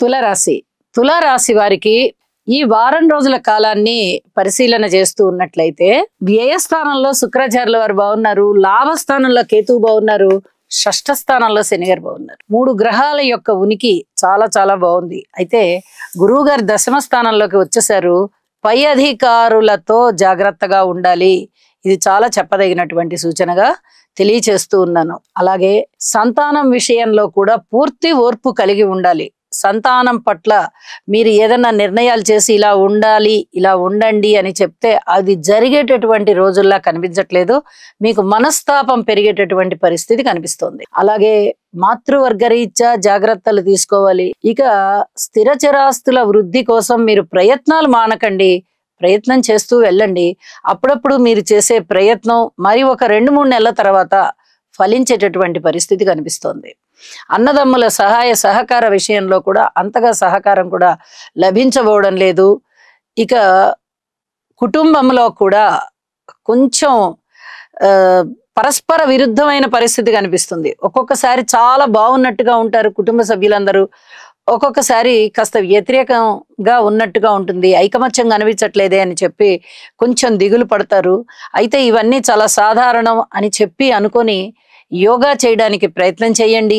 తులారాశి తులారాశి వారికి ఈ వారం రోజుల కాలాన్ని పరిశీలన చేస్తూ ఉన్నట్లయితే వ్యయస్థానంలో శుక్రాచార్యుల వారు బాగున్నారు, లాభస్థానంలో కేతువు బాగున్నారు, షష్ఠ స్థానంలో శని గారు బాగున్నారు. 3 గ్రహాల యొక్క ఉనికి చాలా చాలా బాగుంది. అయితే గురువు గారు దశమ స్థానంలోకి వచ్చేసారు. పై అధికారులతో జాగ్రత్తగా ఉండాలి. ఇది చాలా చెప్పదగినటువంటి సూచనగా తెలియచేస్తూ ఉన్నాను. అలాగే సంతానం విషయంలో కూడా పూర్తి ఓర్పు కలిగి ఉండాలి. సంతానం పట్ల మీరు ఏదైనా నిర్ణయాలు చేసి ఇలా ఉండాలి, ఇలా ఉండండి అని చెప్తే అది జరిగేటటువంటి రోజుల్లా కనిపించట్లేదు. మీకు మనస్తాపం పెరిగేటటువంటి పరిస్థితి కనిపిస్తోంది. అలాగే మాతృవర్గరీత్యా జాగ్రత్తలు తీసుకోవాలి. ఇక స్థిర చరాస్తుల వృద్ధి కోసం మీరు ప్రయత్నాలు మానకండి, ప్రయత్నం చేస్తూ వెళ్ళండి. అప్పుడప్పుడు మీరు చేసే ప్రయత్నం మరి ఒక 2-3 నెలల తర్వాత ఫలించేటటువంటి పరిస్థితి కనిపిస్తోంది. అన్నదమ్ముల సహాయ సహకార విషయంలో కూడా అంతగా సహకారం కూడా లభించబోవడం లేదు. ఇక కుటుంబంలో కూడా కొంచెం పరస్పర విరుద్ధమైన పరిస్థితి కనిపిస్తుంది. ఒక్కొక్కసారి చాలా బాగున్నట్టుగా ఉంటారు కుటుంబ సభ్యులందరూ, ఒక్కొక్కసారి కాస్త వ్యతిరేకంగా ఉన్నట్టుగా ఉంటుంది. ఐకమత్యం కనిపించట్లేదే అని చెప్పి కొంచెం దిగులు పడతారు. అయితే ఇవన్నీ చాలా సాధారణం అని చెప్పి అనుకొని యోగా చేయడానికి ప్రయత్నం చేయండి.